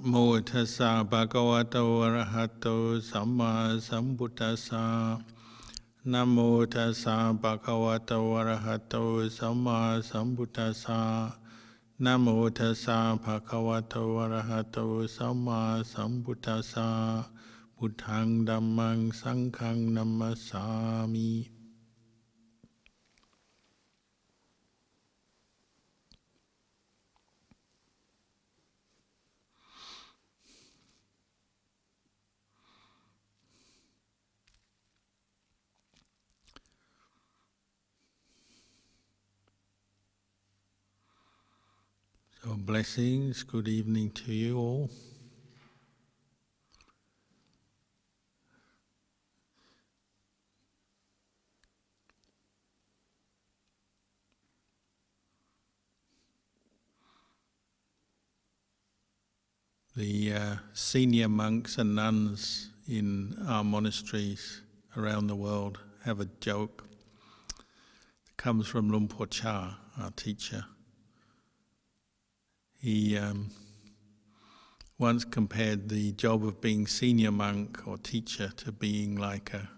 โมตัสสะภะคะวะโตอะระหะโตสัมมาสัมพุทธัสสะนะโมตัสสะภะคะวะโตอะระหะโตสัมมาสัมพุทธัสสะนะโมตัสสะภะคะวะโตอะระหะโตสัมมาสัมพุทธัสสะพุทธังธัมมังสังฆังนัมมัสสามิ So blessings, good evening to you all. The senior monks and nuns in our monasteries around the world have a joke. It comes from Luang Por Chah, our teacher. He once compared the job of being senior monk or teacher to being like a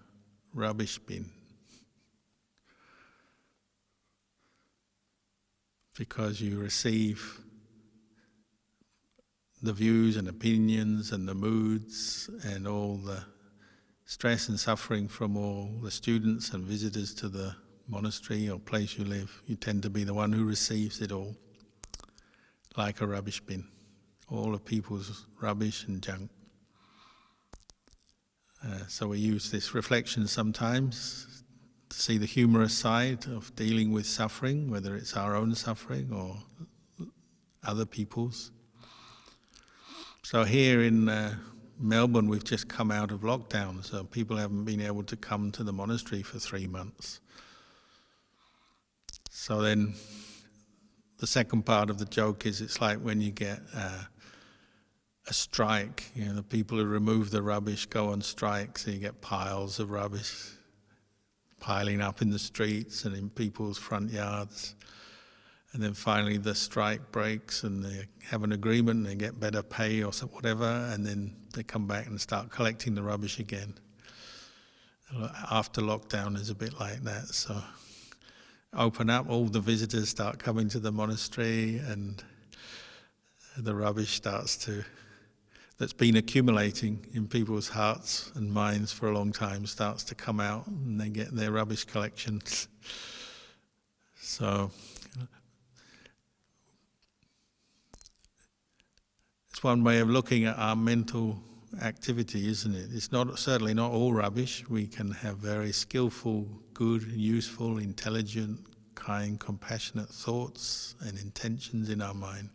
rubbish bin. Because you receive the views and opinions and the moods and all the stress and suffering from all the students and visitors to the monastery or place you live. You tend to be the one who receives it all, like a rubbish bin, all of people's rubbish and junk. So we use this reflection sometimes to see the humorous side of dealing with suffering, whether it's our own suffering or other people's. So here in Melbourne, we've just come out of lockdown, so people haven't been able to come to the monastery for 3 months. So then the second part of the joke is it's like when you get a strike, you know, the people who remove the rubbish go on strike, so you get piles of rubbish piling up in the streets and in people's front yards. And then finally the strike breaks and they have an agreement and they get better pay or whatever, and then they come back and start collecting the rubbish again. After lockdown is a bit like that. So open up, all the visitors start coming to the monastery and the rubbish that's been accumulating in people's hearts and minds for a long time starts to come out, and they get their rubbish collections. So it's one way of looking at our mental activity, isn't it? It's certainly not all rubbish. We can have very skillful, good, useful, intelligent, kind, compassionate thoughts and intentions in our mind.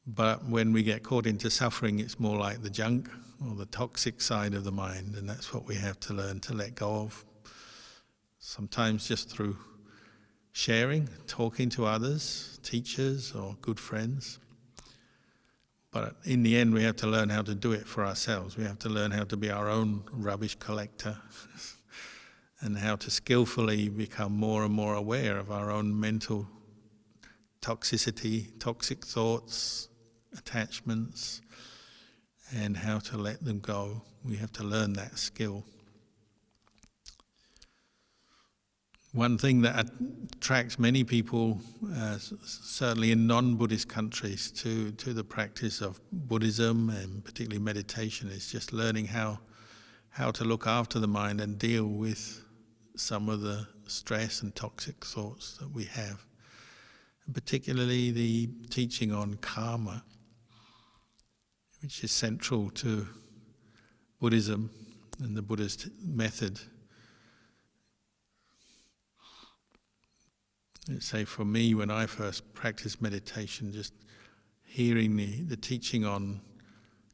But when we get caught into suffering, it's more like the junk or the toxic side of the mind, and that's what we have to learn to let go of. Sometimes just through sharing, talking to others, teachers or good friends. But in the end, we have to learn how to do it for ourselves. We have to learn how to be our own rubbish collector and how to skillfully become more and more aware of our own mental toxicity, toxic thoughts, attachments, and how to let them go. We have to learn that skill. One thing that attracts many people, certainly in non-Buddhist countries, to the practice of Buddhism and particularly meditation is just learning how to look after the mind and deal with some of the stress and toxic thoughts that we have. And particularly the teaching on karma, which is central to Buddhism and the Buddhist method. Let's say for me, when I first practiced meditation, just hearing the teaching on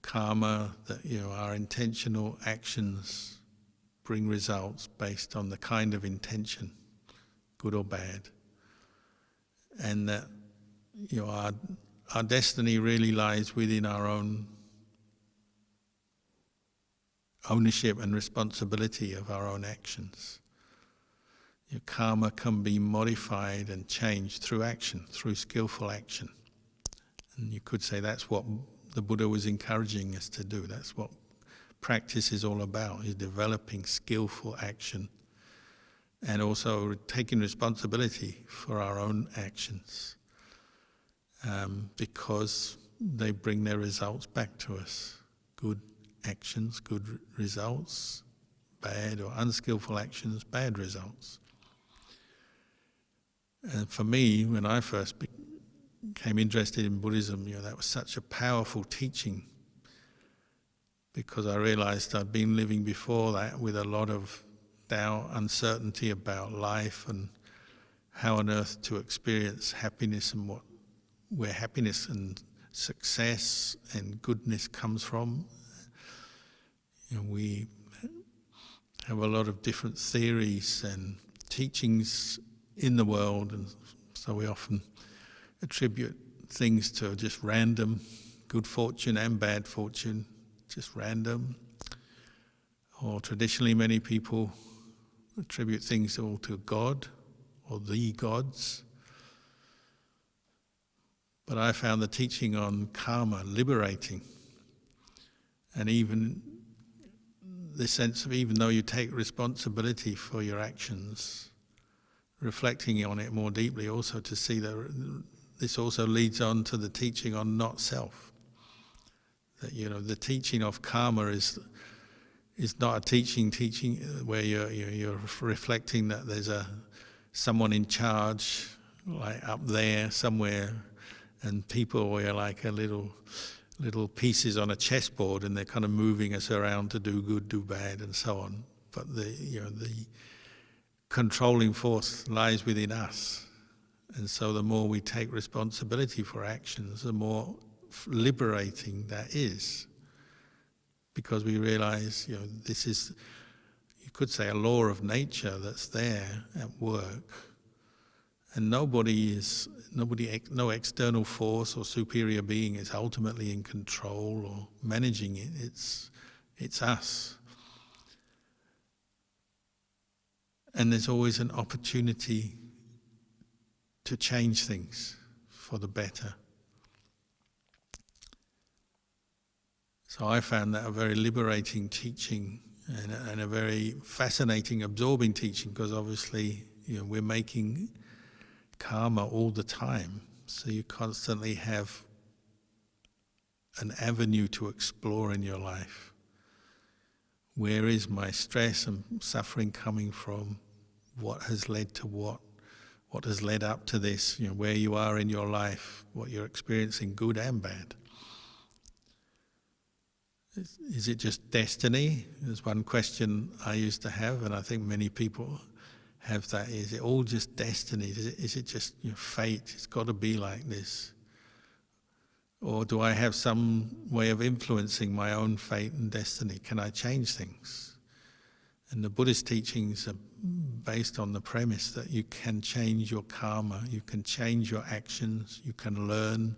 karma, that our intentional actions bring results based on the kind of intention, good or bad, and that our destiny really lies within our own ownership and responsibility of our own actions. Your karma can be modified and changed through action, through skillful action. And you could say that's what the Buddha was encouraging us to do. That's what practice is all about, is developing skillful action and also taking responsibility for our own actions, because they bring their results back to us. Good actions, good results; bad or unskillful actions, bad results. And for me, when I first became interested in Buddhism, that was such a powerful teaching, because I realized I'd been living before that with a lot of doubt, uncertainty about life and how on earth to experience happiness and where happiness and success and goodness comes from. We have a lot of different theories and teachings in the world, and so we often attribute things to just random, good fortune and bad fortune, just random. Or traditionally many people attribute things all to God or the gods. But I found the teaching on karma liberating, and even the sense of, even though you take responsibility for your actions, reflecting on it more deeply, also to see that this also leads on to the teaching on not self. That the teaching of karma is not a teaching where you're reflecting that there's someone in charge, like up there somewhere, and people are like a little pieces on a chessboard, and they're kind of moving us around to do good, do bad, and so on. But the controlling force lies within us, and so the more we take responsibility for actions, the more liberating that is, because we realize this is, you could say, a law of nature that's there at work, and no external force or superior being is ultimately in control or managing it. It's us. And there's always an opportunity to change things for the better. So I found that a very liberating teaching and a very fascinating, absorbing teaching, because obviously we're making karma all the time. So you constantly have an avenue to explore in your life. Where is my stress and suffering coming from? What has led to what? What has led up to this? Where you are in your life, what you're experiencing, good and bad. Is it just destiny? There's one question I used to have, and I think many people have that. Is it all just destiny? Is it just fate? It's got to be like this. Or do I have some way of influencing my own fate and destiny? Can I change things? And the Buddhist teachings are based on the premise that you can change your karma, you can change your actions, you can learn,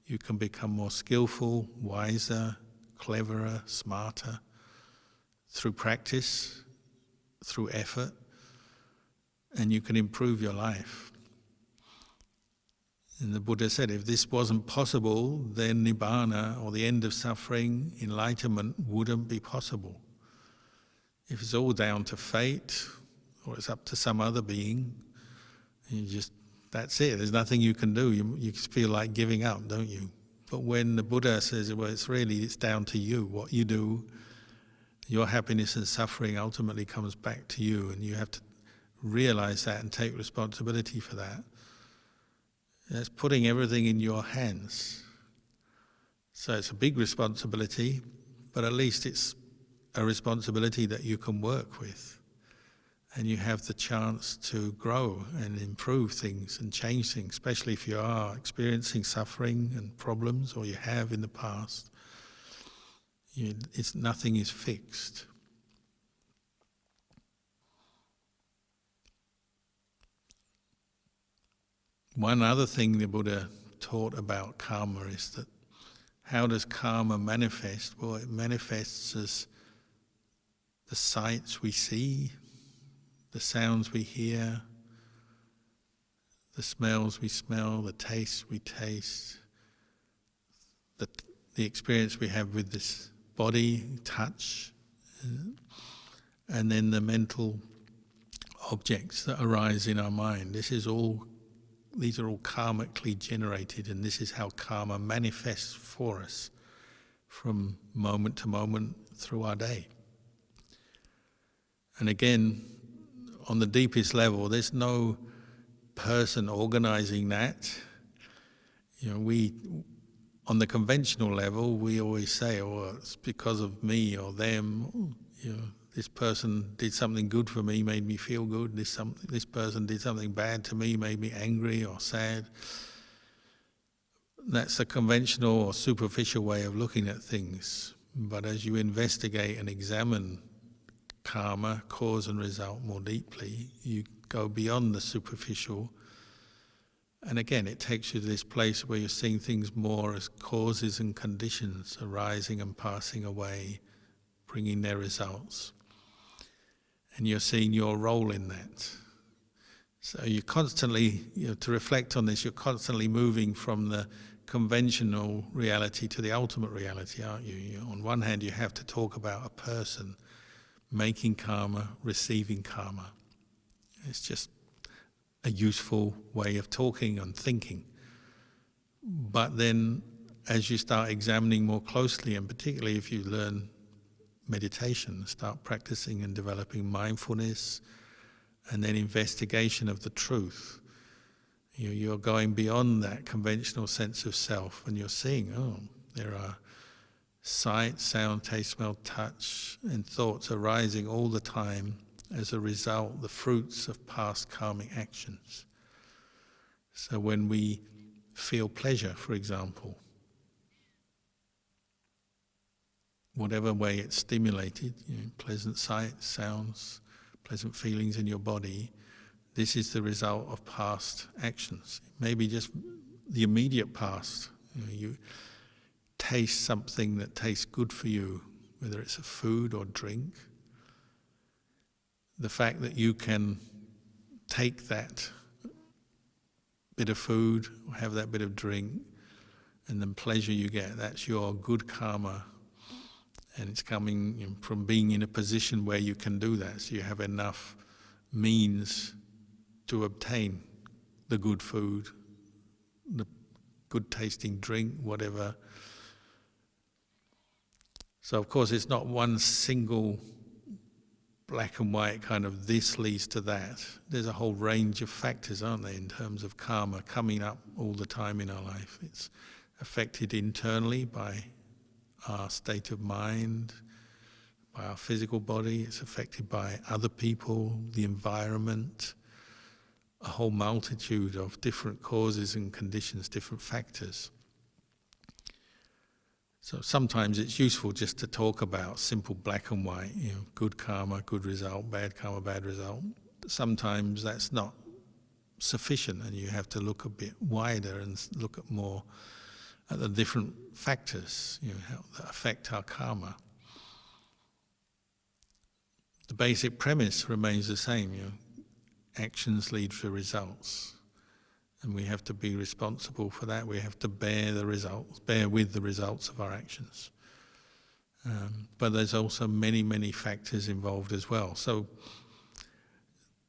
you can become more skillful, wiser, cleverer, smarter, through practice, through effort, and you can improve your life. And the Buddha said, if this wasn't possible, then Nibbana, or the end of suffering, enlightenment, wouldn't be possible. If it's all down to fate, or it's up to some other being, that's it, there's nothing you can do. You feel like giving up, don't you? But when the Buddha says, well, it's down to you, what you do, your happiness and suffering ultimately comes back to you, and you have to realize that and take responsibility for that. That's putting everything in your hands. So it's a big responsibility, but at least it's a responsibility that you can work with. And you have the chance to grow and improve things and change things, especially if you are experiencing suffering and problems, or you have in the past. Nothing is fixed. One other thing the Buddha taught about karma is that, how does karma manifest? Well, it manifests as the sights we see, the sounds we hear, the smells we smell, the tastes we taste, the experience we have with this body, touch, and then the mental objects that arise in our mind. These are all karmically generated, and this is how karma manifests for us from moment to moment through our day. And again, on the deepest level, there's no person organizing that. On the conventional level, we always say, "Oh, it's because of me or them." This person did something good for me, made me feel good. This person did something bad to me, made me angry or sad. That's a conventional or superficial way of looking at things. But as you investigate and examine karma, cause and result, more deeply, you go beyond the superficial. And again, it takes you to this place where you're seeing things more as causes and conditions arising and passing away, bringing their results. And you're seeing your role in that. So you're constantly, to reflect on this, you're constantly moving from the conventional reality to the ultimate reality, aren't you? On one hand, you have to talk about a person making karma, receiving karma. It's just a useful way of talking and thinking. But then as you start examining more closely, and particularly if you learn meditation, start practicing and developing mindfulness, and then investigation of the truth, you're going beyond that conventional sense of self, and you're seeing, there are sight, sound, taste, smell, touch, and thoughts arising all the time as a result, the fruits of past karmic actions. So when we feel pleasure, for example, whatever way it's stimulated, pleasant sights, sounds, pleasant feelings in your body, this is the result of past actions. Maybe just the immediate past. You taste something that tastes good for you, whether it's a food or drink. The fact that you can take that bit of food or have that bit of drink, and the pleasure you get, that's your good karma. And it's coming from being in a position where you can do that, so you have enough means to obtain the good food, the good tasting drink, whatever. So of course it's not one single black and white kind of this leads to that. There's a whole range of factors, aren't there, in terms of karma coming up all the time in our life. It's affected internally by our state of mind, by our physical body. It's affected by other people, the environment, a whole multitude of different causes and conditions, different factors. So sometimes it's useful just to talk about simple black and white, good karma, good result, bad karma, bad result. Sometimes that's not sufficient, and you have to look a bit wider and look at more at the different factors, how that affect our karma. The basic premise remains the same, actions lead to results. And we have to be responsible for that. We have to bear with the results of our actions. But there's also many, many factors involved as well. So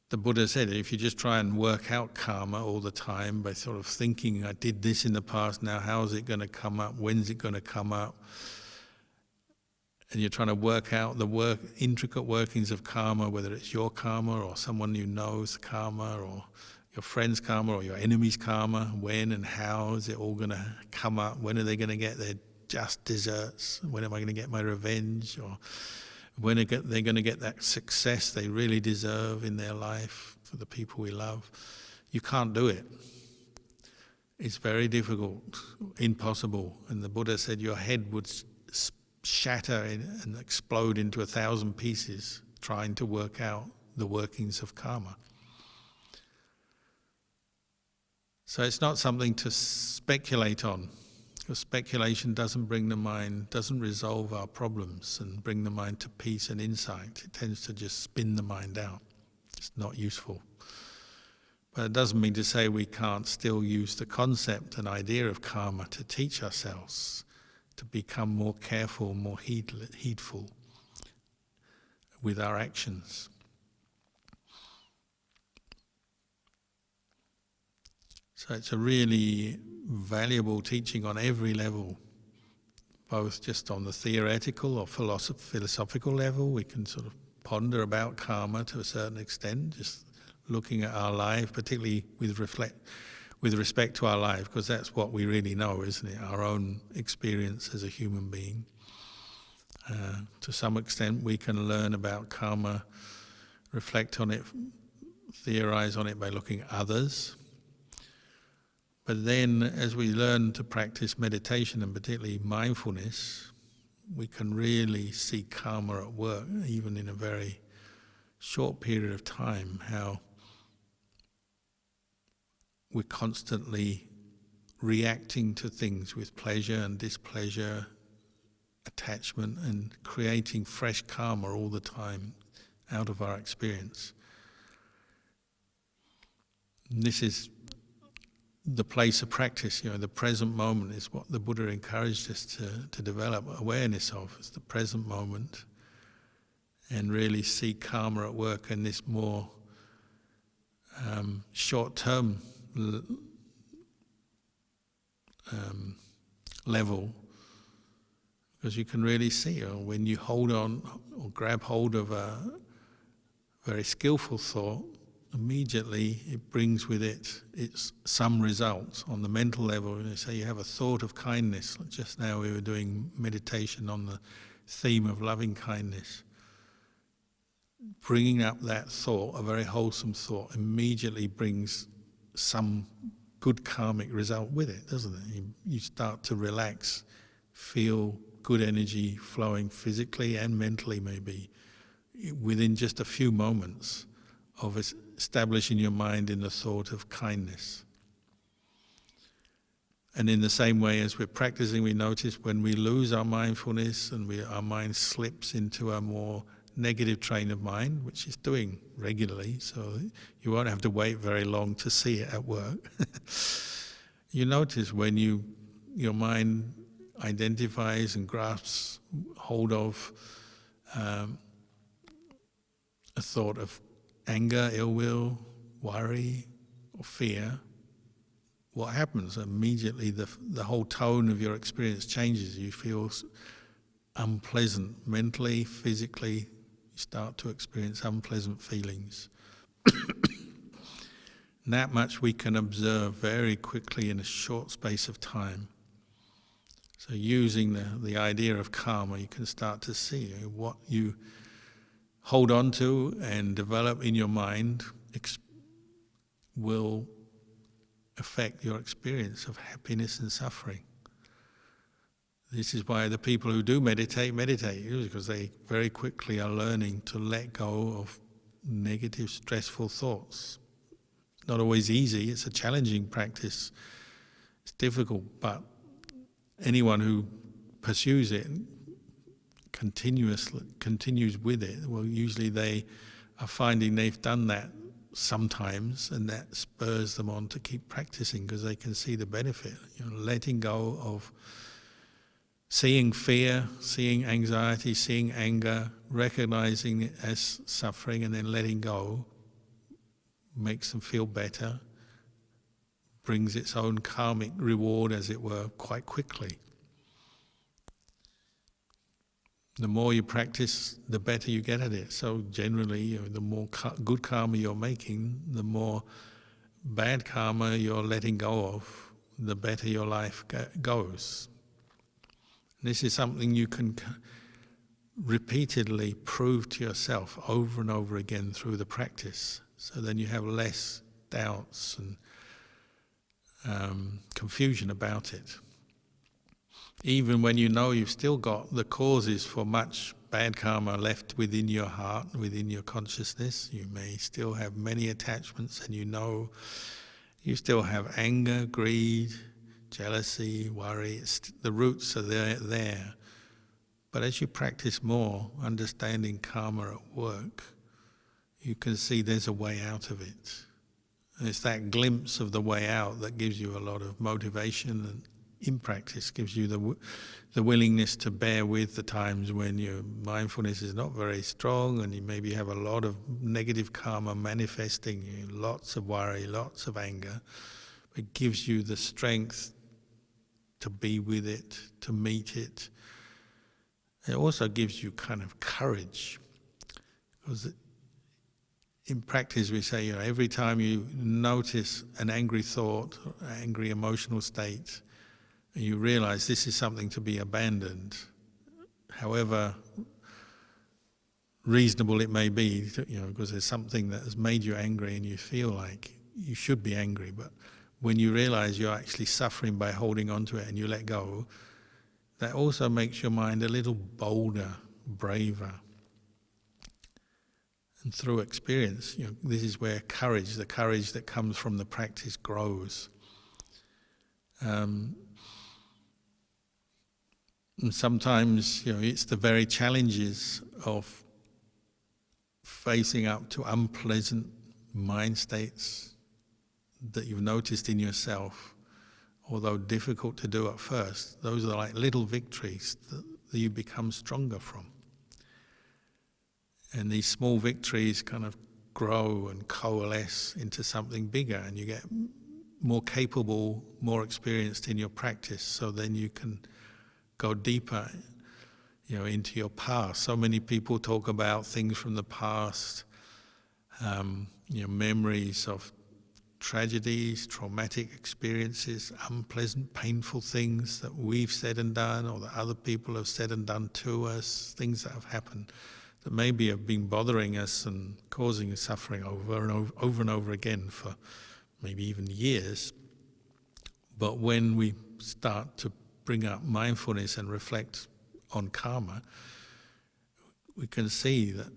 the Buddha said, if you just try and work out karma all the time by sort of thinking, I did this in the past, now how is it going to come up? When's it going to come up? And you're trying to work out the intricate workings of karma, whether it's your karma or someone you know's karma or your friend's karma or your enemy's karma, when and how is it all going to come up? When are they going to get their just desserts? When am I going to get my revenge? Or when are they going to get that success they really deserve in their life for the people we love? You can't do it. It's very difficult, impossible. And the Buddha said your head would shatter and explode into 1,000 pieces trying to work out the workings of karma. So it's not something to speculate on, because speculation doesn't bring the mind, doesn't resolve our problems and bring the mind to peace and insight. It tends to just spin the mind out. It's not useful. But it doesn't mean to say we can't still use the concept and idea of karma to teach ourselves, to become more careful, more heedful with our actions. So it's a really valuable teaching on every level, both just on the theoretical or philosophical level. We can sort of ponder about karma to a certain extent, just looking at our life, particularly with respect to our life, because that's what we really know, isn't it? Our own experience as a human being. To some extent, we can learn about karma, reflect on it, theorize on it by looking at others. But then, as we learn to practice meditation, and particularly mindfulness, we can really see karma at work, even in a very short period of time, how we're constantly reacting to things with pleasure and displeasure, attachment, and creating fresh karma all the time out of our experience. And this is the place of practice, the present moment is what the Buddha encouraged us to develop awareness of. It's the present moment, and really see karma at work in this more short-term level, because you can really see when you hold on or grab hold of a very skillful thought, immediately it brings with it some results on the mental level. Say you have a thought of kindness. Just now we were doing meditation on the theme of loving kindness. Bringing up that thought, a very wholesome thought, immediately brings some good karmic result with it, doesn't it? You start to relax, feel good energy flowing physically and mentally, maybe, within just a few moments of establishing your mind in the thought of kindness. And in the same way as we're practicing, we notice when we lose our mindfulness and our mind slips into a more negative train of mind, which it's doing regularly, so you won't have to wait very long to see it at work. You notice when your mind identifies and grasps hold of a thought of anger, ill will, worry, or fear, what happens? Immediately the whole tone of your experience changes. You feel unpleasant mentally, physically. You start to experience unpleasant feelings. That much we can observe very quickly in a short space of time. So using the idea of karma, you can start to see what you hold on to and develop in your mind will affect your experience of happiness and suffering. This is why the people who do meditate, because they very quickly are learning to let go of negative, stressful thoughts. It's not always easy, it's a challenging practice. It's difficult, but anyone who pursues it continues with it, well, usually they are finding they've done that sometimes, and that spurs them on to keep practicing because they can see the benefit. Letting go of seeing fear, seeing anxiety, seeing anger, recognizing it as suffering, and then letting go makes them feel better, brings its own karmic reward, as it were, quite quickly. The more you practice, the better you get at it. So generally, the more good karma you're making, the more bad karma you're letting go of, the better your life goes. This is something you can repeatedly prove to yourself over and over again through the practice. So then you have less doubts and confusion about it. Even when you know you've still got the causes for much bad karma left within your heart, within your consciousness, you may still have many attachments, and you still have anger, greed, jealousy, worry. The roots are there. But as you practice more, understanding karma at work, you can see there's a way out of it. And it's that glimpse of the way out that gives you a lot of motivation and in practice, gives you the willingness to bear with the times when your mindfulness is not very strong and you maybe have a lot of negative karma manifesting, lots of worry, lots of anger. It gives you the strength to be with it, to meet it. It also gives you kind of courage, because in practice we say, every time you notice an angry thought, angry emotional state, and you realize this is something to be abandoned, however reasonable it may be, because there's something that has made you angry and you feel like you should be angry, but when you realize you're actually suffering by holding on to it and you let go, that also makes your mind a little bolder, braver. And through experience, this is where courage, the courage that comes from the practice, grows. And sometimes, it's the very challenges of facing up to unpleasant mind states that you've noticed in yourself, although difficult to do at first. Those are like little victories that you become stronger from. And these small victories kind of grow and coalesce into something bigger, and you get more capable, more experienced in your practice, so then you can go deeper, into your past. So many people talk about things from the past, memories of tragedies, traumatic experiences, unpleasant, painful things that we've said and done, or that other people have said and done to us, things that have happened that maybe have been bothering us and causing us suffering over and over again for maybe even years. But when we start to bring up mindfulness and reflect on karma, we can see that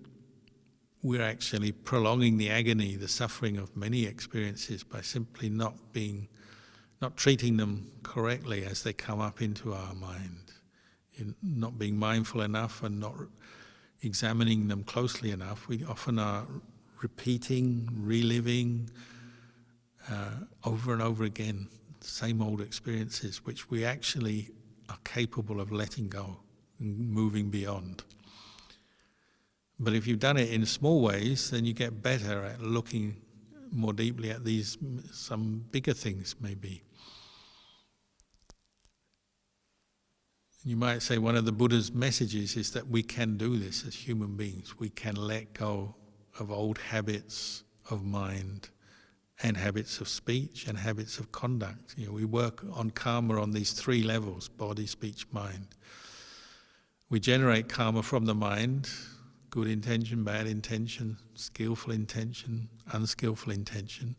we're actually prolonging the agony, the suffering of many experiences by simply not treating them correctly as they come up into our mind, not being mindful enough and not examining them closely enough. We often are repeating, reliving over and over again the same old experiences, which we actually are capable of letting go and moving beyond. But if you've done it in small ways, then you get better at looking more deeply at these, some bigger things maybe. You might say one of the Buddha's messages is that we can do this as human beings. We can let go of old habits of mind and habits of speech and habits of conduct. We work on karma on these three levels: body, speech, mind. We generate karma from the mind: good intention, bad intention, skillful intention, unskillful intention,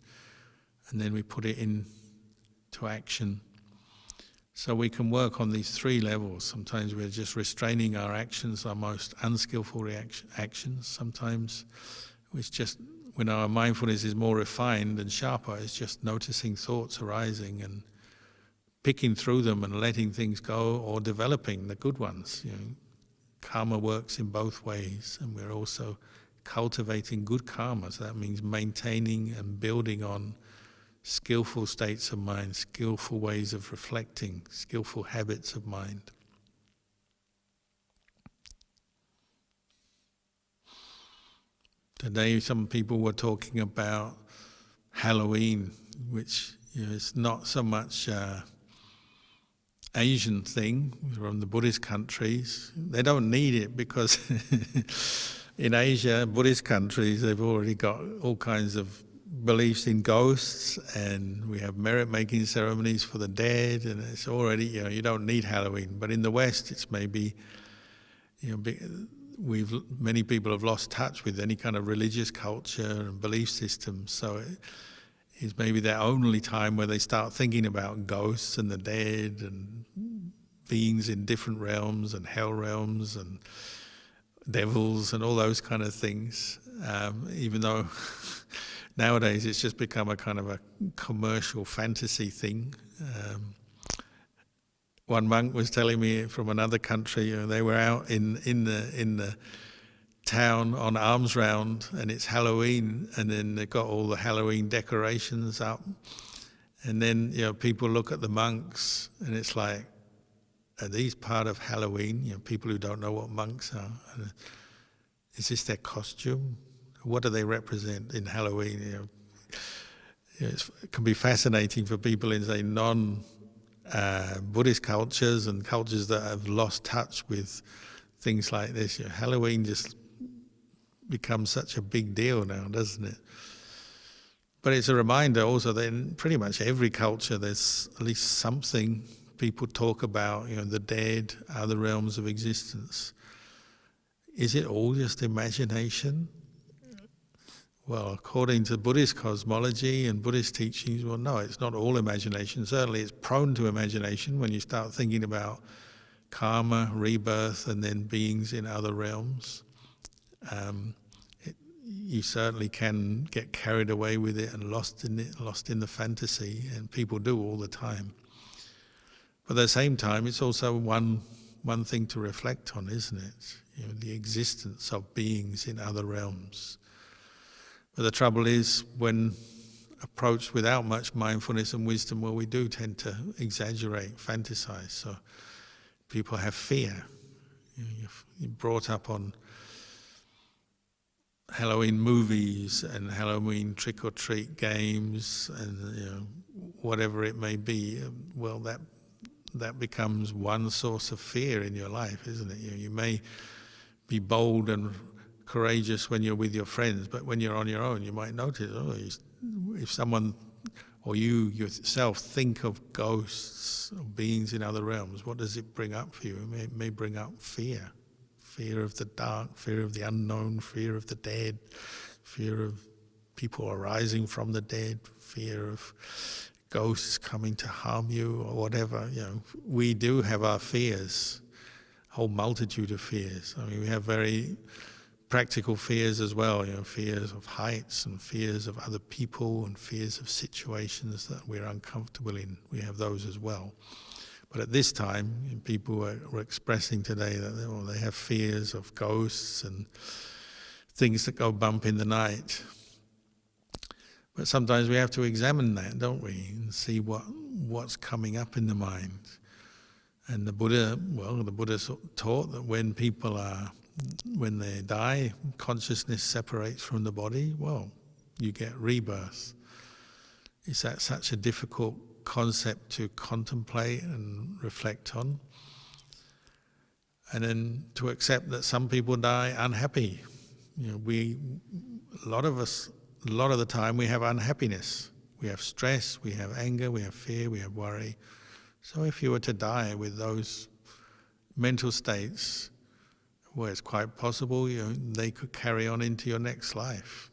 and then we put it into action. So we can work on these three levels. Sometimes we're just restraining our actions, our most unskillful actions. Sometimes it's just, when our mindfulness is more refined and sharper, it's just noticing thoughts arising and picking through them and letting things go, or developing the good ones. Karma works in both ways, and we're also cultivating good karma. So that means maintaining and building on skillful states of mind, skillful ways of reflecting, skillful habits of mind. Today some people were talking about Halloween, which is not so much Asian thing from the Buddhist countries. They don't need it because in Asia, Buddhist countries, they've already got all kinds of beliefs in ghosts, and we have merit-making ceremonies for the dead, and it's already, you don't need Halloween. But in the West, it's maybe, many people have lost touch with any kind of religious culture and belief system, so it's maybe their only time where they start thinking about ghosts and the dead and beings in different realms and hell realms and devils and all those kind of things, even though nowadays it's just become a kind of a commercial fantasy thing. One monk was telling me from another country, they were out in the town on alms round, and it's Halloween, and then they've got all the Halloween decorations up, And then, people look at the monks and it's like, are these part of Halloween? People who don't know what monks are. Is this their costume? What do they represent in Halloween? It can be fascinating for people in, say, non-Buddhist cultures and cultures that have lost touch with things like this. Halloween just becomes such a big deal now, doesn't it? But it's a reminder also that in pretty much every culture there's at least something people talk about, the dead, other realms of existence. Is it all just imagination? Well, according to Buddhist cosmology and Buddhist teachings, well, no, it's not all imagination. Certainly it's prone to imagination when you start thinking about karma, rebirth, and then beings in other realms. You certainly can get carried away with it and lost in the fantasy, and people do all the time. But at the same time, it's also one thing to reflect on, isn't it? The existence of beings in other realms. But the trouble is, when approached without much mindfulness and wisdom, well, we do tend to exaggerate, fantasize. So people have fear. You're brought up on Halloween movies and Halloween trick-or-treat games and whatever it may be. Well, that becomes one source of fear in your life, isn't it? You may be bold and courageous when you're with your friends, but when you're on your own, you might notice, if someone or you yourself think of ghosts or beings in other realms, what does it bring up for you? It may bring up fear. Fear of the dark, fear of the unknown, fear of the dead, fear of people arising from the dead, fear of ghosts coming to harm you or whatever. We do have our fears, a whole multitude of fears. I mean, we have very practical fears as well, fears of heights and fears of other people and fears of situations that we're uncomfortable in. We have those as well. But at this time, people were expressing today that they have fears of ghosts and things that go bump in the night. But sometimes we have to examine that, don't we, and see what's coming up in the mind. And the Buddha taught that when they die, consciousness separates from the body, well, you get rebirth. Is that such a difficult concept to contemplate and reflect on? And then to accept that some people die unhappy. A lot of the time we have unhappiness. We have stress, we have anger, we have fear, we have worry. So if you were to die with those mental states, well, it's quite possible they could carry on into your next life.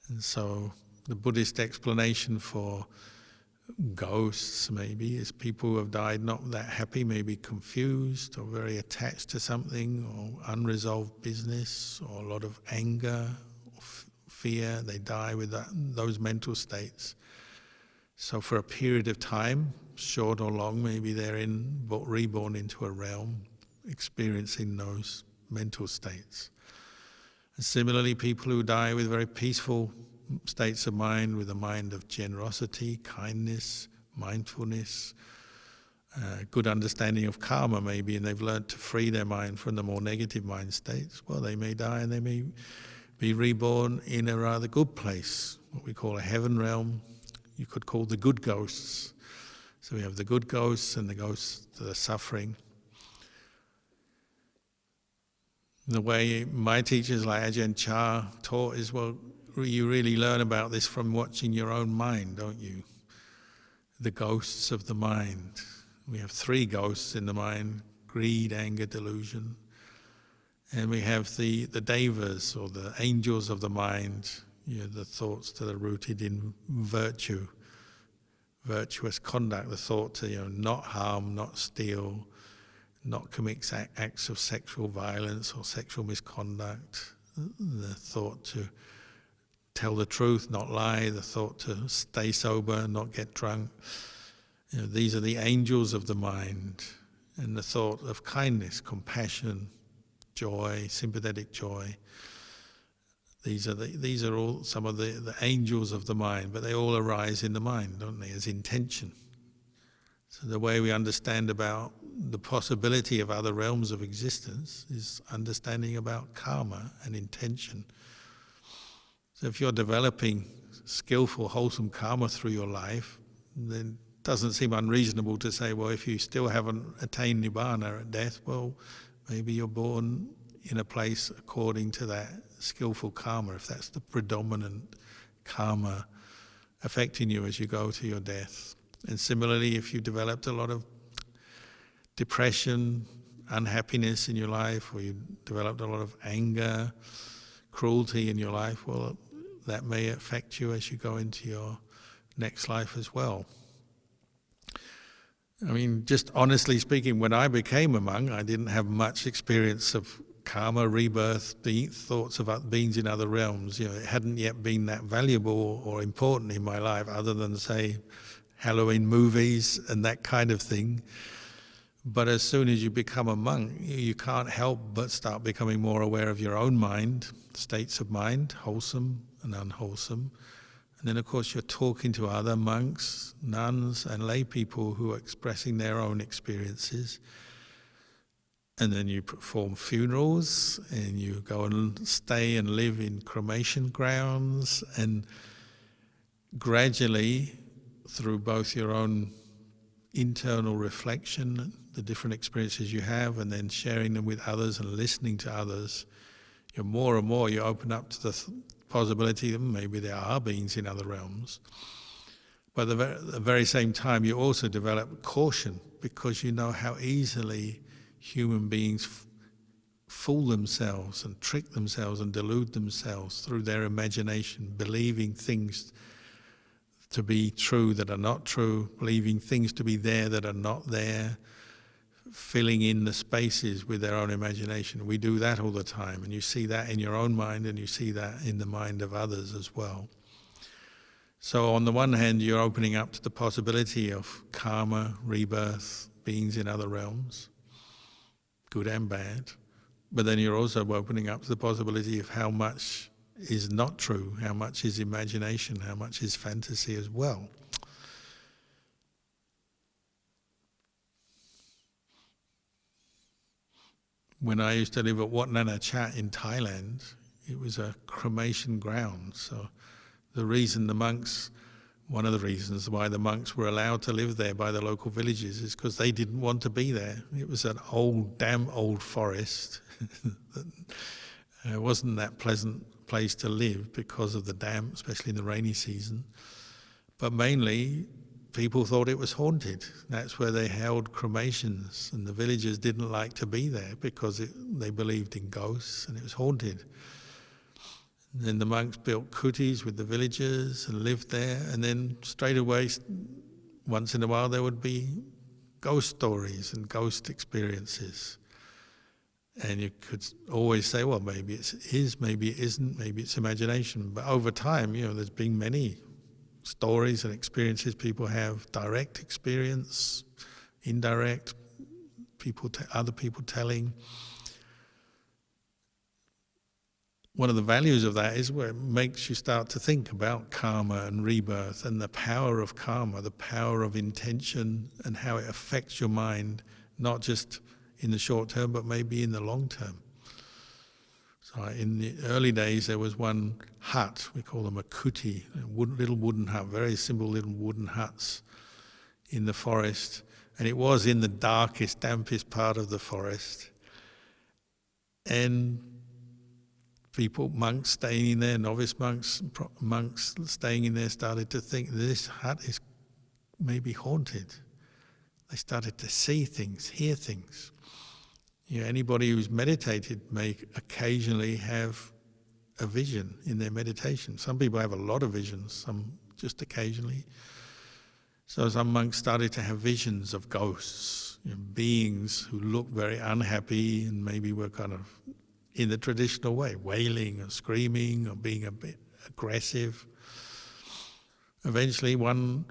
And so the Buddhist explanation for ghosts maybe is people who have died not that happy, maybe confused or very attached to something, or unresolved business, or a lot of anger or fear. They die with those mental states. So for a period of time, short or long, maybe they're reborn into a realm experiencing those mental states. And similarly, people who die with very peaceful states of mind, with a mind of generosity, kindness, mindfulness, good understanding of karma maybe, and they've learned to free their mind from the more negative mind states, well, they may die and they may be reborn in a rather good place, what we call a heaven realm. You could call the good ghosts. So we have the good ghosts and the ghosts that are suffering. The way my teachers like Ajahn taught is, well, you really learn about this from watching your own mind, don't you? The ghosts of the mind. We have 3 ghosts in the mind: greed, anger, delusion. And we have the devas, or the angels of the mind, the thoughts that are rooted in virtue, virtuous conduct, the thought to not harm, not steal, not commit acts of sexual violence or sexual misconduct, the thought to tell the truth, not lie, the thought to stay sober, not get drunk. These are the angels of the mind. And the thought of kindness, compassion, joy, sympathetic joy. These are all some of the angels of the mind, but they all arise in the mind, don't they, as intention. So the way we understand about the possibility of other realms of existence is understanding about karma and intention. So if you're developing skillful, wholesome karma through your life, then it doesn't seem unreasonable to say, well, if you still haven't attained nibbana at death, well, maybe you're born in a place according to that skillful karma, if that's the predominant karma affecting you as you go to your death. And similarly, if you developed a lot of depression, unhappiness in your life, or you developed a lot of anger, cruelty in your life, well, that may affect you as you go into your next life as well. I mean, just honestly speaking, when I became a monk, I didn't have much experience of karma, rebirth, thoughts of beings in other realms. It hadn't yet been that valuable or important in my life, other than, say, Halloween movies and that kind of thing. But as soon as you become a monk, you can't help but start becoming more aware of your own mind, states of mind, wholesome and unwholesome. And then, of course, you're talking to other monks, nuns, and lay people who are expressing their own experiences. And then you perform funerals, and you go and stay and live in cremation grounds, and gradually, through both your own internal reflection, the different experiences you have, and then sharing them with others and listening to others, you're more and more, you open up to the possibility that maybe there are beings in other realms. But at the very same time, you also develop caution, because you know how easily human beings fool themselves and trick themselves and delude themselves through their imagination, believing things to be true that are not true, believing things to be there that are not there, filling in the spaces with their own imagination. We do that all the time, and you see that in your own mind, and you see that in the mind of others as well. So on the one hand, you're opening up to the possibility of karma, rebirth, beings in other realms, good and bad, but then you're also opening up to the possibility of how much is not true, how much is imagination, how much is fantasy as well. When I used to live at Wat Nana Chat in Thailand, it was a cremation ground. So one of the reasons why the monks were allowed to live there by the local villages is because they didn't want to be there. It was an damn old forest. It wasn't that pleasant place to live because of the damp, especially in the rainy season. But mainly, people thought it was haunted. That's where they held cremations, and the villagers didn't like to be there because they believed in ghosts and it was haunted. And then the monks built kutis with the villagers and lived there, and then straight away, once in a while, there would be ghost stories and ghost experiences. And you could always say, well, maybe it is, maybe it isn't, maybe it's imagination. But over time, there's been many stories and experiences people have, direct experience, indirect, other people telling. One of the values of that is where it makes you start to think about karma and rebirth and the power of karma, the power of intention, and how it affects your mind, not just in the short term, but maybe in the long term. So in the early days, there was one hut, we call them a kuti, little wooden hut, very simple little wooden huts in the forest. And it was in the darkest, dampest part of the forest. And monks staying in there, novice monks staying in there started to think this hut is maybe haunted. They started to see things, hear things. Anybody who's meditated may occasionally have a vision in their meditation. Some people have a lot of visions, some just occasionally. So some monks started to have visions of ghosts, beings who looked very unhappy and maybe were kind of in the traditional way, wailing or screaming or being a bit aggressive. Eventually one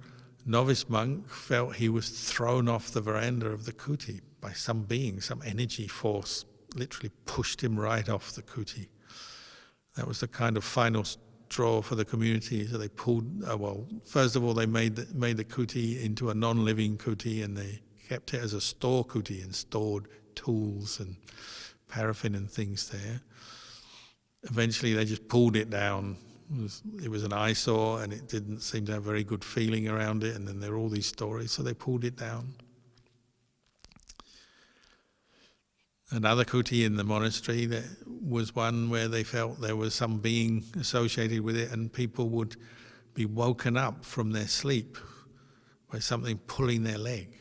novice monk felt he was thrown off the veranda of the kuti by some being, some energy force literally pushed him right off the kuti. That was the kind of final straw for the community. So they pulled, first of all, they made the kuti into a non-living kuti, and they kept it as a store kuti and stored tools and paraffin and things there. Eventually they just pulled it down. It was an eyesore and it didn't seem to have very good feeling around it, and then there were all these stories, so they pulled it down. Another kuti in the monastery, there was one where they felt there was some being associated with it, and people would be woken up from their sleep by something pulling their leg.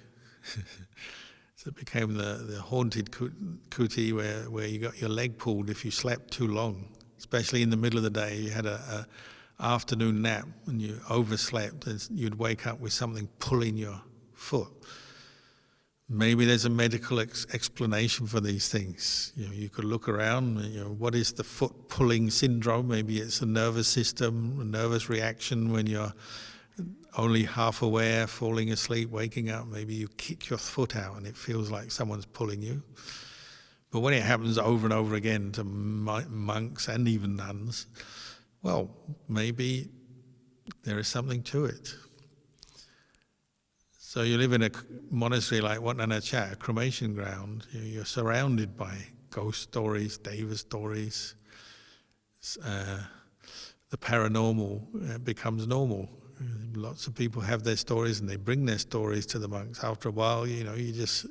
So it became the haunted kuti where you got your leg pulled if you slept too long, especially in the middle of the day. You had a afternoon nap and you overslept, and you'd wake up with something pulling your foot. Maybe there's a medical explanation for these things. You could look around, what is the foot pulling syndrome? Maybe it's a nervous system, a nervous reaction when you're only half aware, falling asleep, waking up. Maybe you kick your foot out and it feels like someone's pulling you. But when it happens over and over again to monks and even nuns, well, maybe there is something to it. So you live in a monastery like Wat Nana Chat, a cremation ground. You're surrounded by ghost stories, deva stories. The paranormal becomes normal. Lots of people have their stories and they bring their stories to the monks. After a while, you just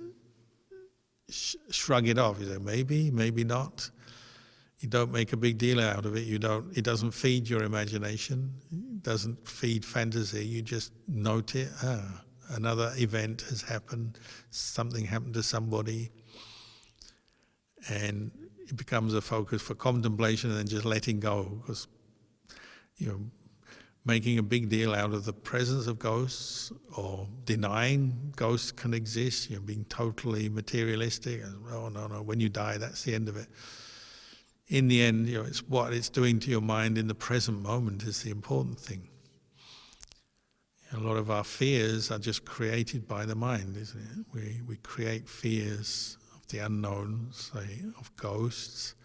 shrug it off. You say, maybe, maybe not. You don't make a big deal out of it. It doesn't feed your imagination. It doesn't feed fantasy. You just note it. Another event has happened, something happened to somebody, and it becomes a focus for contemplation and then just letting go, because making a big deal out of the presence of ghosts or denying ghosts can exist, being totally materialistic, oh no, when you die that's the end of it. In the end, it's what it's doing to your mind in the present moment is the important thing. A lot of our fears are just created by the mind, isn't it? We create fears of the unknown, say, of ghosts,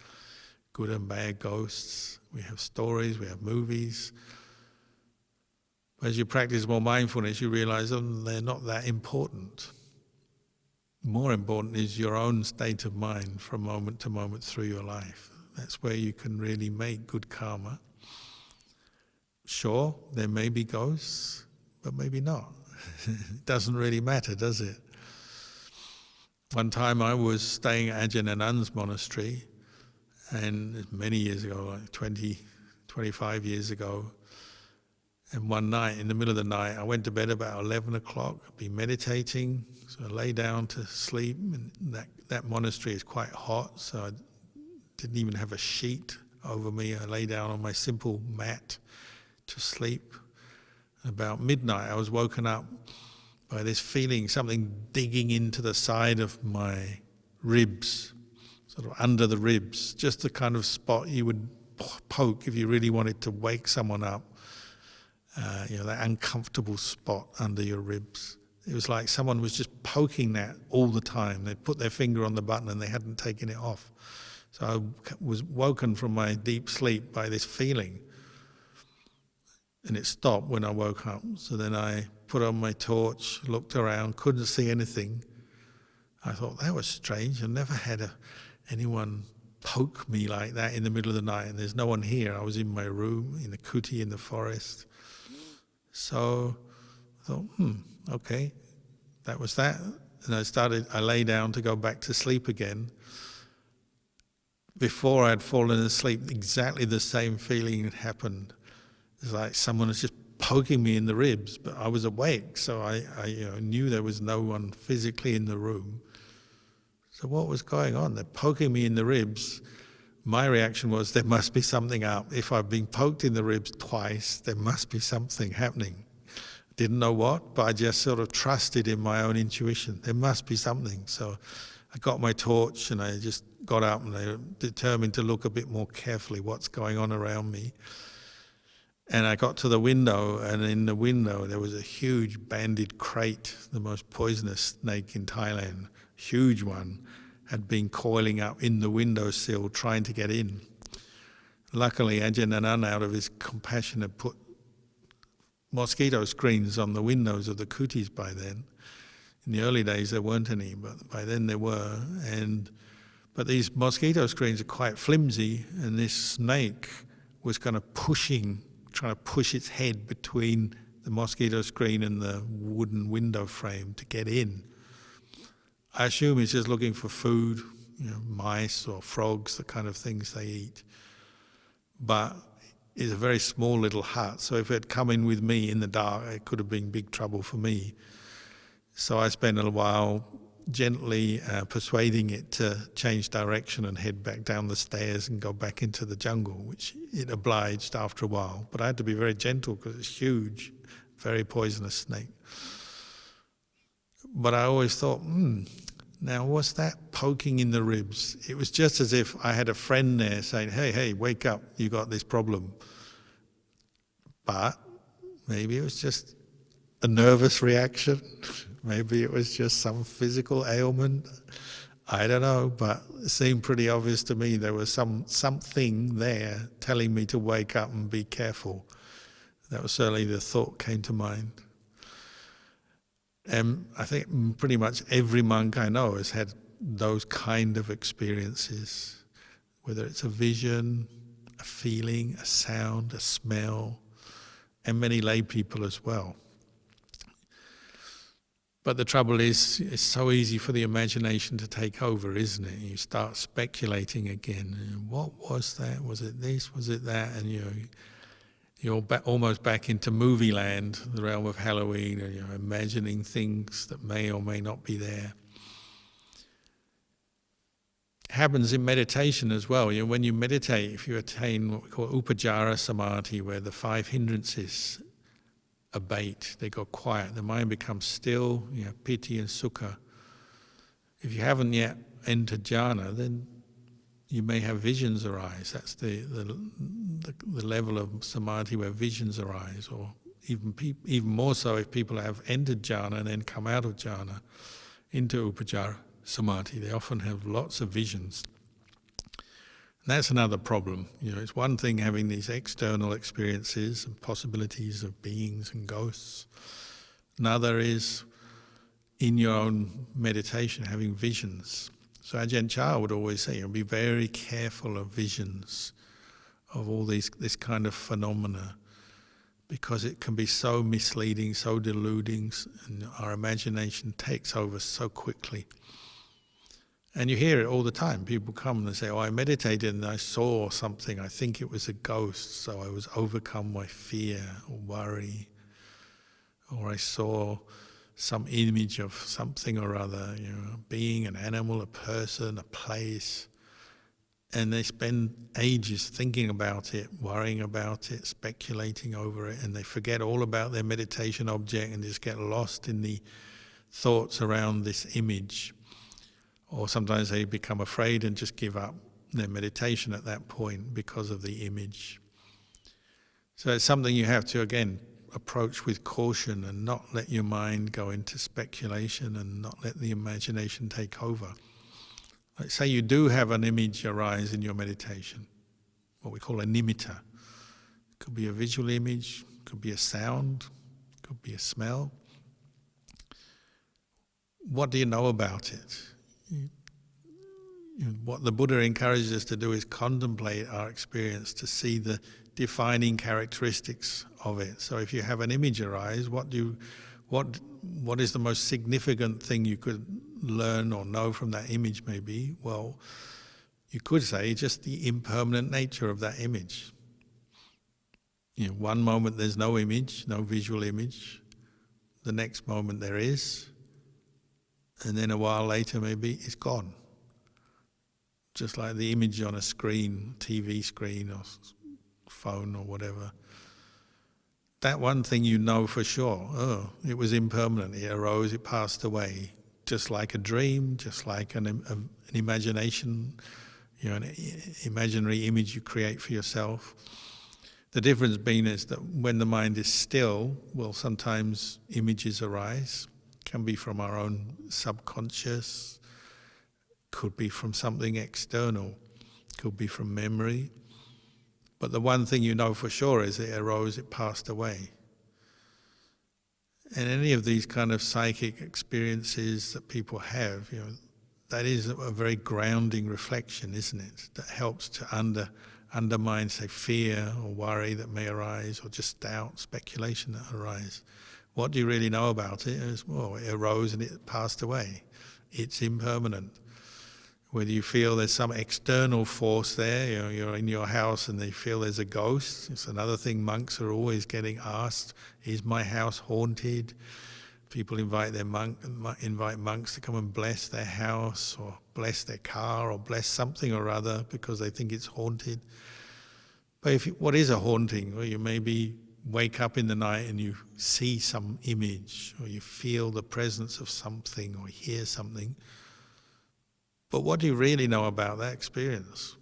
good and bad ghosts. We have stories, we have movies. As you practice more mindfulness, you realize they're not that important. More important is your own state of mind from moment to moment through your life. That's where you can really make good karma. Sure, there may be ghosts, but maybe not. It doesn't really matter, does it? One time I was staying at Ajahn Anand's monastery, and many years ago, like 20, 25 years ago, and one night, in the middle of the night, I went to bed about 11 o'clock, I'd been meditating, so I lay down to sleep, and that monastery is quite hot, so I didn't even have a sheet over me. I lay down on my simple mat to sleep. About midnight, I was woken up by this feeling, something digging into the side of my ribs, sort of under the ribs, just the kind of spot you would poke if you really wanted to wake someone up, that uncomfortable spot under your ribs. It was like someone was just poking that all the time. They'd put their finger on the button and they hadn't taken it off. So I was woken from my deep sleep by this feeling. And it stopped when I woke up. So then I put on my torch, looked around, couldn't see anything. I thought, that was strange. I've never had anyone poke me like that in the middle of the night, and there's no one here. I was in my room, in a kuti in the forest. So I thought, okay, that was that. And I lay down to go back to sleep again. Before I'd fallen asleep, exactly the same feeling had happened. It's like someone was just poking me in the ribs, but I was awake, so I knew there was no one physically in the room. So what was going on? They're poking me in the ribs. My reaction was, there must be something up. If I've been poked in the ribs twice, there must be something happening. Didn't know what, but I just sort of trusted in my own intuition. There must be something. So I got my torch and I just got up and I determined to look a bit more carefully what's going on around me. And I got to the window, and in the window there was a huge banded crate, the most poisonous snake in Thailand, huge one, had been coiling up in the windowsill trying to get in. Luckily, Ajahn Kalyano, out of his compassion, had put mosquito screens on the windows of the kutis by then. In the early days there weren't any, but by then there were. But these mosquito screens are quite flimsy, and this snake was kind of trying to push its head between the mosquito screen and the wooden window frame to get in. I assume it's just looking for food, mice or frogs, the kind of things they eat. But it's a very small little hut, so if it had come in with me in the dark, it could have been big trouble for me. So I spent a little while gently persuading it to change direction and head back down the stairs and go back into the jungle, which it obliged after a while. But I had to be very gentle because it's huge, very poisonous snake. But I always thought, now what's that poking in the ribs? It was just as if I had a friend there saying, hey, wake up, you got this problem. But maybe it was just a nervous reaction. Maybe it was just some physical ailment. I don't know, but it seemed pretty obvious to me there was something there telling me to wake up and be careful. That was certainly the thought came to mind. And I think pretty much every monk I know has had those kind of experiences, whether it's a vision, a feeling, a sound, a smell, and many lay people as well. But the trouble is, it's so easy for the imagination to take over, isn't it? You start speculating again. What was that? Was it this? Was it that? And you're almost back into movie land, the realm of Halloween, and you're imagining things that may or may not be there. It happens in meditation as well. When you meditate, if you attain what we call upajjhara samadhi, where the 5 hindrances abate, they go quiet, the mind becomes still, piti and sukha. If you haven't yet entered jhana, then you may have visions arise. That's the level of samadhi where visions arise, or even more so if people have entered jhana and then come out of jhana into upajjhara samadhi. They often have lots of visions. And that's another problem. It's one thing having these external experiences and possibilities of beings and ghosts. Another is in your own meditation having visions. So Ajahn Chah would always say, be very careful of visions, of all this kind of phenomena, because it can be so misleading, so deluding, and our imagination takes over so quickly. And you hear it all the time. People come and they say, I meditated and I saw something. I think it was a ghost, so I was overcome by fear or worry. Or I saw some image of something or other, a being, an animal, a person, a place. And they spend ages thinking about it, worrying about it, speculating over it, and they forget all about their meditation object and just get lost in the thoughts around this image. Or sometimes they become afraid and just give up their meditation at that point because of the image. So it's something you have to, again, approach with caution and not let your mind go into speculation and not let the imagination take over. Like say you do have an image arise in your meditation, what we call a nimitta. It could be a visual image, could be a sound, could be a smell. What do you know about it? What the Buddha encourages us to do is contemplate our experience, to see the defining characteristics of it. So if you have an image arise, what is the most significant thing you could learn or know from that image maybe? Well, you could say just the impermanent nature of that image. One moment there's no image, no visual image. The next moment there is. And then a while later maybe it's gone. Just like the image on a screen, TV screen or phone or whatever. That one thing you know for sure, it was impermanent, it arose, it passed away. Just like a dream, just like an imagination, an imaginary image you create for yourself. The difference being is that when the mind is still, well, sometimes images arise. Can be from our own subconscious, could be from something external, could be from memory, But the one thing you know for sure is it arose, it passed away. And any of these kind of psychic experiences that people have, that is a very grounding reflection, isn't it? That helps to undermine, say, fear or worry that may arise, or just doubt, speculation that arise. What do you really know about it? It arose and it passed away. It's impermanent. Whether you feel there's some external force there, you're in your house and they feel there's a ghost. It's another thing monks are always getting asked, is my house haunted? People invite monks to come and bless their house or bless their car or bless something or other because they think it's haunted. But what is a haunting? Well, you maybe wake up in the night and you see some image, or you feel the presence of something, or hear something. But what do you really know about that experience?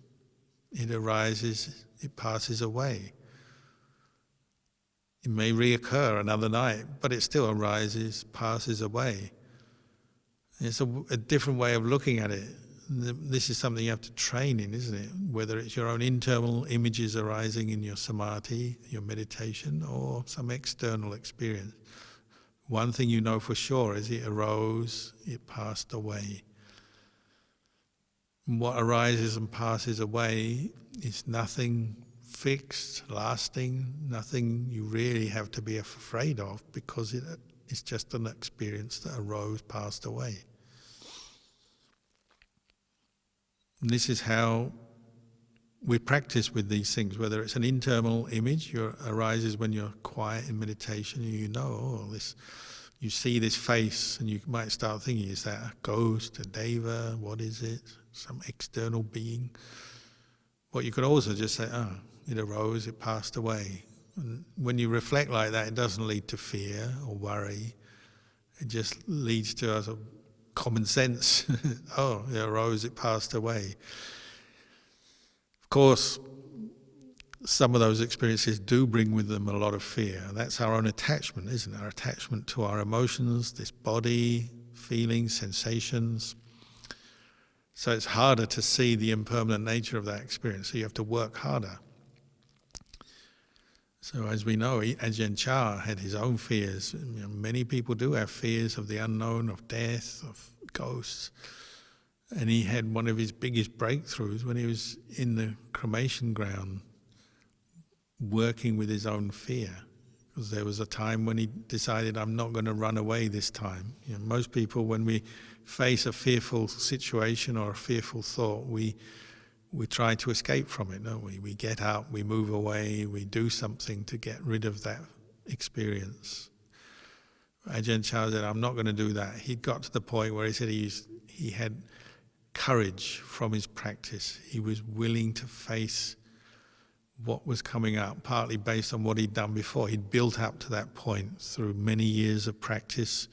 It arises, it passes away. It may reoccur another night, but it still arises, passes away. It's a different way of looking at it. This is something you have to train in, isn't it? Whether it's your own internal images arising in your samadhi, your meditation, or some external experience. One thing you know for sure is it arose, it passed away. What arises and passes away is nothing fixed, lasting, nothing you really have to be afraid of, because it's just an experience that arose, passed away. And this is how we practice with these things, whether it's an internal image arises when you're quiet in meditation, and you see this face, and you might start thinking, is that a ghost, a deva, what is it? Some external being. But you could also just say, it arose, it passed away. And when you reflect like that, it doesn't lead to fear or worry. It just leads to a sort of common sense. It arose, it passed away. Of course, some of those experiences do bring with them a lot of fear. That's our own attachment, isn't it? Our attachment to our emotions, this body, feelings, sensations. So it's harder to see the impermanent nature of that experience, so you have to work harder. So as we know, Ajahn Chah had his own fears. Many people do have fears of the unknown, of death, of ghosts. And he had one of his biggest breakthroughs when he was in the cremation ground, working with his own fear. Because there was a time when he decided, I'm not going to run away this time. Most people, when we face a fearful situation or a fearful thought, we try to escape from it, don't we? We get up, we move away, we do something to get rid of that experience. Ajahn Chah said, I'm not going to do that. He'd got to the point where he said he had courage from his practice. He was willing to face what was coming up, partly based on what he'd done before. He'd built up to that point through many years of practice,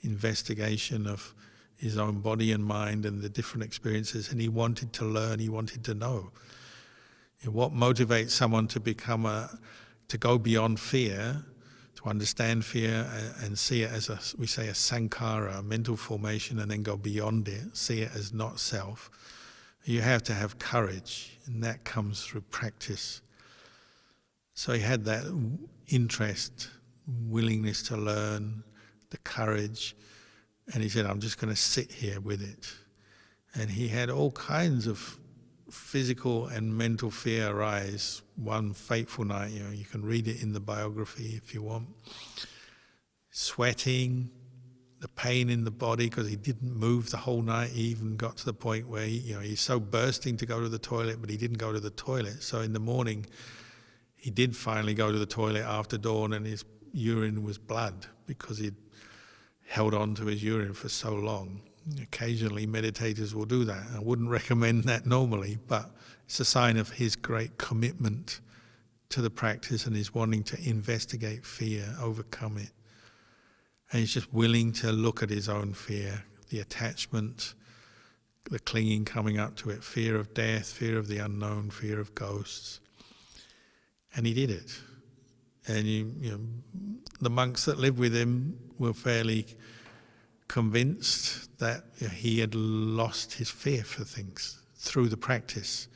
investigation of his own body and mind and the different experiences, and he wanted to learn, he wanted to know. What motivates someone to go beyond fear, to understand fear and see it as a sankhara, a mental formation, and then go beyond it, see it as not self. You have to have courage, and that comes through practice. So he had that interest, willingness to learn, the courage, and he said, I'm just going to sit here with it. And he had all kinds of physical and mental fear arise. One fateful night, you can read it in the biography if you want. Sweating, the pain in the body because he didn't move the whole night. He even got to the point where he's so bursting to go to the toilet, but he didn't go to the toilet. So in the morning, he did finally go to the toilet after dawn, and his urine was blood because he'd held on to his urine for so long. Occasionally meditators will do that. I wouldn't recommend that normally, but it's a sign of his great commitment to the practice and his wanting to investigate fear, overcome it. And he's just willing to look at his own fear, the attachment, the clinging coming up to it, fear of death, fear of the unknown, fear of ghosts. And he did it. And the monks that lived with him were fairly convinced that he had lost his fear for things through the practice.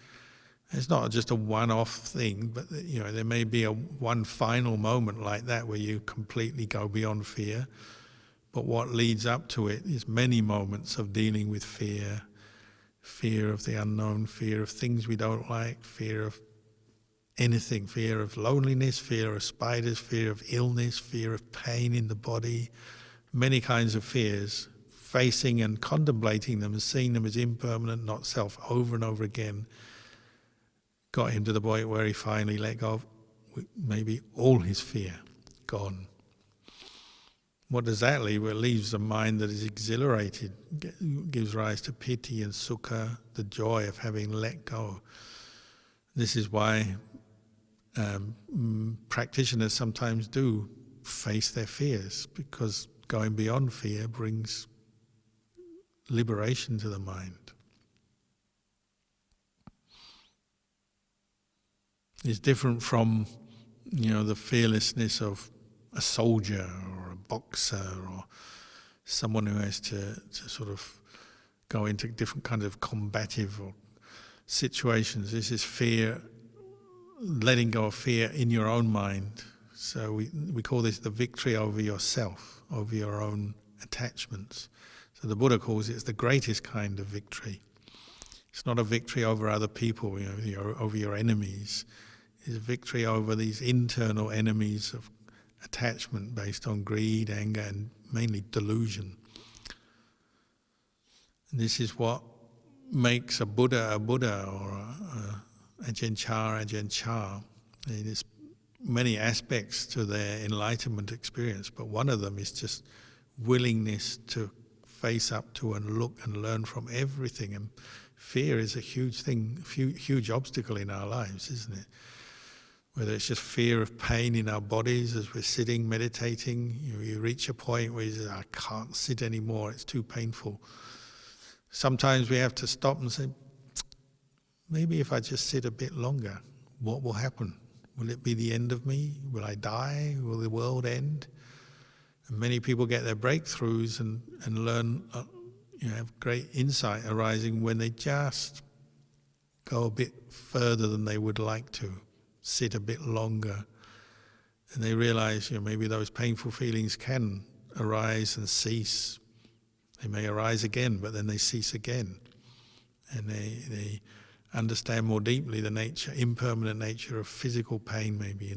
It's not just a one-off thing, but there may be one final moment like that where you completely go beyond fear. But what leads up to it is many moments of dealing with fear, fear of the unknown, fear of things we don't like, fear of anything, fear of loneliness, fear of spiders, fear of illness, fear of pain in the body, many kinds of fears, facing and contemplating them and seeing them as impermanent, not self, over and over again, got him to the point where he finally let go of maybe all his fear, gone. What does that leave? Well, it leaves a mind that is exhilarated, gives rise to piti and sukha, the joy of having let go. This is why practitioners sometimes do face their fears, because going beyond fear brings liberation to the mind. It's different from, the fearlessness of a soldier or a boxer or someone who has to sort of go into different kinds of combative or situations. This is fear, letting go of fear in your own mind. So we call this the victory over yourself, over your own attachments. So the Buddha calls it the greatest kind of victory. It's not a victory over other people, over your enemies. It's a victory over these internal enemies of attachment based on greed, anger, and mainly delusion. And this is what makes a Buddha or a Ajahn Chah. There's many aspects to their enlightenment experience, but one of them is just willingness to face up to and look and learn from everything. And fear is a huge thing, huge obstacle in our lives, isn't it? Whether it's just fear of pain in our bodies as we're sitting, meditating, you reach a point where you say, I can't sit anymore, it's too painful. Sometimes we have to stop and say, maybe if I just sit a bit longer, what will happen? Will it be the end of me? Will I die? Will the world end? And many people get their breakthroughs and learn, have great insight arising when they just go a bit further than they would like to, sit a bit longer, and they realize maybe those painful feelings can arise and cease. They may arise again, but then they cease again, and they understand more deeply the impermanent nature of physical pain, maybe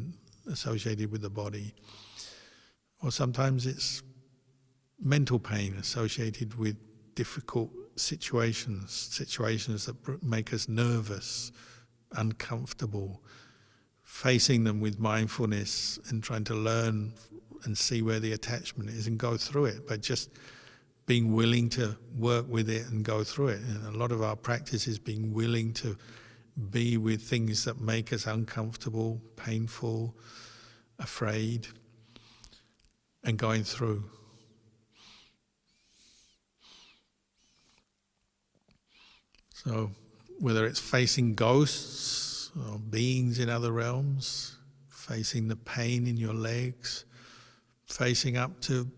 associated with the body, or sometimes it's mental pain associated with difficult situations that make us nervous, uncomfortable. Facing them with mindfulness and trying to learn and see where the attachment is and go through it, but just being willing to work with it and go through it. And a lot of our practice is being willing to be with things that make us uncomfortable, painful, afraid, and going through. So whether it's facing ghosts or beings in other realms, facing the pain in your legs, facing up to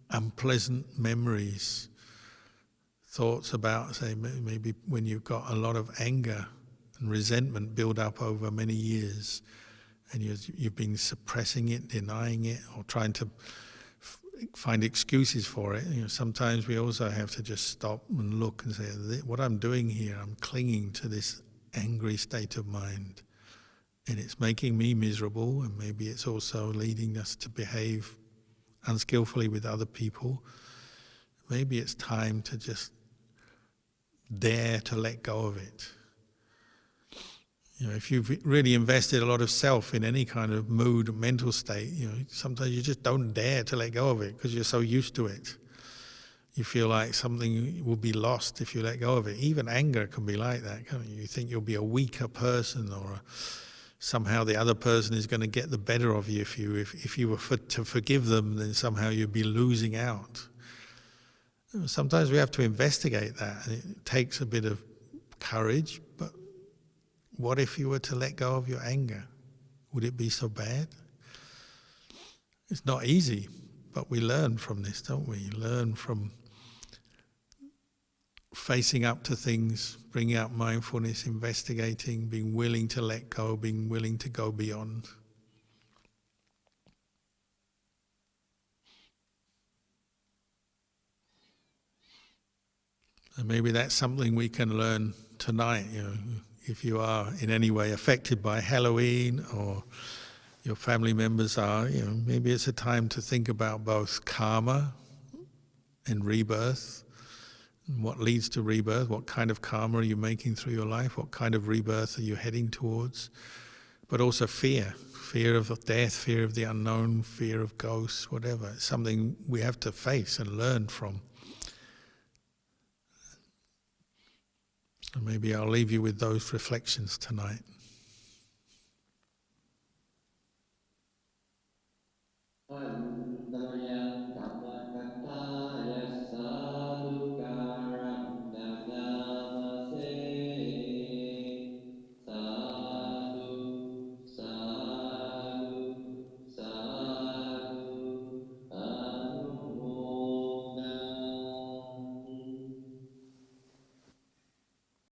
unpleasant memories, thoughts about, say, maybe when you've got a lot of anger and resentment build up over many years and you've been suppressing it, denying it, or trying to find excuses for it. Sometimes we also have to just stop and look and say, what I'm doing here, I'm clinging to this angry state of mind, and it's making me miserable, and maybe it's also leading us to behave unskillfully with other people. Maybe it's time to just dare to let go of it. If you've really invested a lot of self in any kind of mood or mental state, sometimes you just don't dare to let go of it because you're so used to it. You feel like something will be lost if you let go of it. Even anger can be like that, can't you? You think you'll be a weaker person, or somehow the other person is going to get the better of you. If you were to forgive them, then somehow you'd be losing out. Sometimes we have to investigate that, and it takes a bit of courage. But what if you were to let go of your anger? Would it be so bad? It's not easy, but we learn from this, don't we? Learn from facing up to things, bringing out mindfulness, investigating, being willing to let go, being willing to go beyond. And maybe that's something we can learn tonight. If you are in any way affected by Halloween, or your family members are, maybe it's a time to think about both karma and rebirth. What leads to rebirth? What kind of karma are you making through your life? What kind of rebirth are you heading towards? But also fear of death, fear of the unknown, fear of ghosts, whatever. It's something we have to face and learn from. So maybe I'll leave you with those reflections tonight.